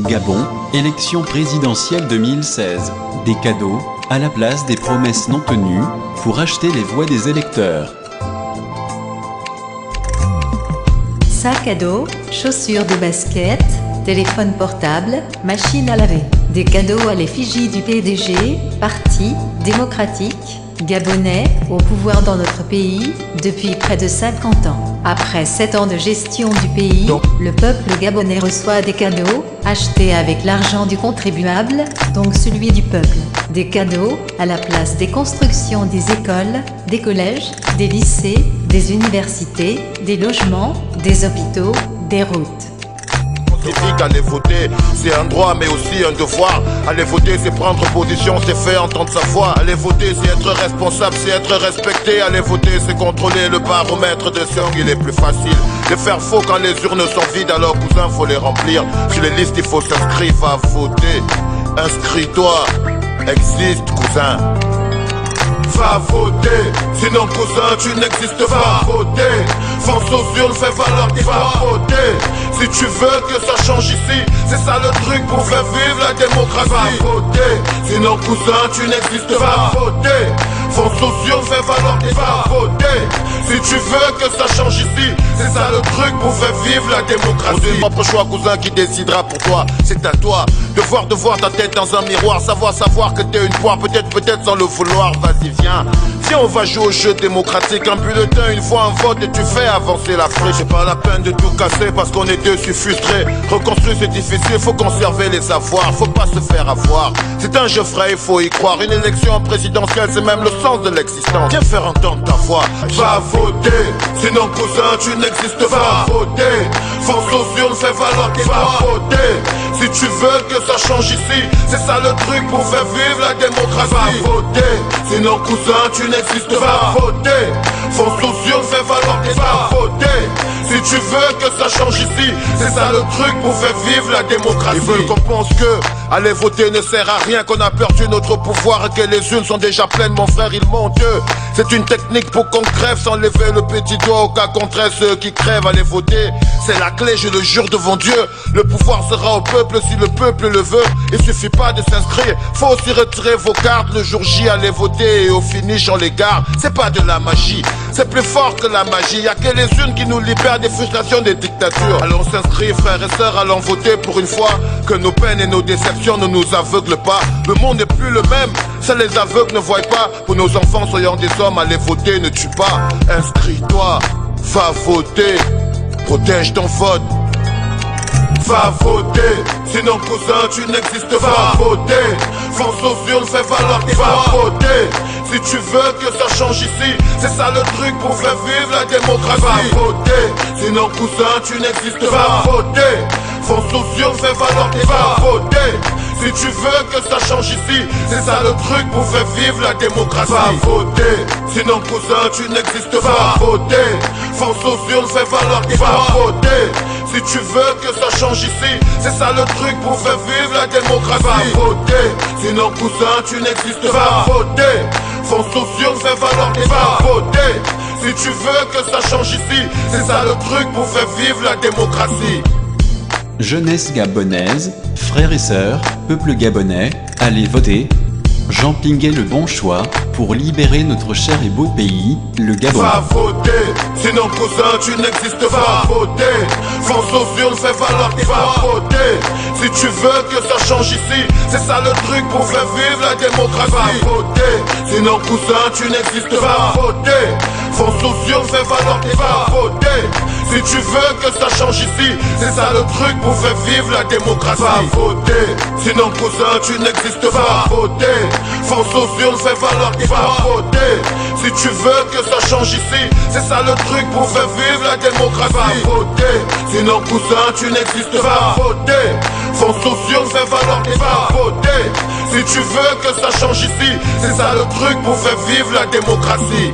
Gabon, élection présidentielle 2016. Des cadeaux, à la place des promesses non tenues, pour acheter les voix des électeurs. Sac à dos, chaussures de basket, téléphone portable, machine à laver. Des cadeaux à l'effigie du PDG, Parti démocratique gabonais, au pouvoir dans notre pays, depuis près de 50 ans. Après 7 ans de gestion du pays, le peuple gabonais reçoit des cadeaux, achetés avec l'argent du contribuable, donc celui du peuple. Des cadeaux, à la place des constructions des écoles, des collèges, des lycées, des universités, des logements, des hôpitaux, des routes. Aller voter, c'est un droit mais aussi un devoir. Aller voter, c'est prendre position, c'est faire entendre sa voix. Aller voter, c'est être responsable, c'est être respecté. Aller voter, c'est contrôler le baromètre de ceux qu'il est plus facile de faire faux quand les urnes sont vides. Alors cousin, faut les remplir. Sur les listes, il faut s'inscrire, va voter. Inscris-toi, existe cousin. Va voter, sinon cousin tu n'existes pas. Va voter, fonce aux urnes, fais valoir tes voix. Va voter, si tu veux que ça change ici, c'est ça le truc pour faire vivre la démocratie. Va voter, sinon cousin tu n'existes pas. Va voter, fonce aux urnes, fais valoir tes voix. Va voter, si tu veux que ça change ici, c'est ça le truc pour faire vivre la démocratie. C'est ton propre choix cousin qui décidera pour toi. C'est à toi de voir ta tête dans un miroir. Savoir que t'es une poire, peut-être sans le vouloir. Vas-y viens, on va jouer au jeu démocratique. Un bulletin, une fois un vote et tu fais avancer l'Afrique. C'est pas la peine de tout casser parce qu'on est dessus frustrés. Reconstruire c'est difficile, faut conserver les savoirs. Faut pas se faire avoir, c'est un jeu frais, il faut y croire. Une élection présidentielle, c'est même le sens de l'existence. Viens faire entendre ta voix. Va voter, sinon cousin tu n'existes pas. Va voter, fonce aux urnes, fais valoir tes voix. Va voter, si tu veux que ça change ici, c'est ça le truc pour faire vivre la démocratie. Va voter, sinon cousin tu n'existes pas. Va voter, fonce aux urnes, fais valoir tes voix. Va voter, si tu veux que ça change ici, c'est ça le truc pour faire vivre la démocratie. Ils veulent qu'on pense que aller voter ne sert à rien, qu'on a perdu notre pouvoir et que les urnes sont déjà pleines. Mon frère, ils mentent. C'est une technique pour qu'on crève sans lever le petit doigt au cas contraire. Ceux qui crèvent, aller voter, c'est la clé, je le jure devant Dieu. Le pouvoir sera au peuple si le peuple le veut. Il suffit pas de s'inscrire, faut aussi retirer vos cartes. Le jour J, aller voter et au finish on les garde. C'est pas de la magie, c'est plus fort que la magie. Y'a que les urnes qui nous libèrent des frustrations des dictatures. Allons s'inscrire frères et sœurs, allons voter pour une fois. Que nos peines et nos déceptions ne nous aveuglent pas. Le monde n'est plus le même, ça les aveugles ne voient pas. Pour nos enfants soyons des hommes, allez voter, ne tue pas. Inscris-toi, va voter, protège ton vote. Va voter, sinon cousin tu n'existes pas. Va voter, fonce aux urnes, fais valoir tes voix. Va voter, si tu veux que ça change ici, c'est ça le truc pour faire vivre la démocratie. Va voter, sinon cousin tu n'existes pas. Va voter, fonce aux urnes, fais valoir tes voix. Va voter, si tu veux que ça change ici, c'est ça le truc pour faire vivre la démocratie. Va voter, sinon cousin tu n'existes pas. Va voter, fonce aux urnes, fais valoir tes voix. Va voter, si tu veux que ça change ici, c'est ça le truc pour faire vivre la démocratie. Va voter, sinon cousin tu n'existes pas. Va voter, fonce aux urnes, fais valoir tes voix. Va voter, si tu veux que ça change ici, c'est ça le truc pour faire vivre la démocratie. Jeunesse gabonaise, frères et sœurs, peuple gabonais, allez voter. Jean Pinguet le bon choix pour libérer notre cher et beau pays, le Gabon. Va voter, sinon cousin tu n'existes pas. Va voter, fonce aux urnes, fais valoir tes voix. Va voter, si tu veux que ça change ici, c'est ça le truc pour faire vivre la démocratie. Va voter, sinon cousin tu n'existes pas. Va voter, fonce aux urnes, fais valoir tes voix. Va voter, si tu veux que ça change ici, c'est ça le truc pour faire vivre la démocratie. Va voter, sinon cousin tu n'existes pas. Va voter, fonce aux urnes, fais valoir tes voix. Va voter, si tu veux que ça change ici, c'est ça le truc pour faire vivre la démocratie. Va voter, sinon cousin tu n'existes pas. Va voter, fonce aux urnes, fais valoir tes voix. Va voter, si tu veux que ça change ici, c'est ça le truc pour faire vivre la démocratie.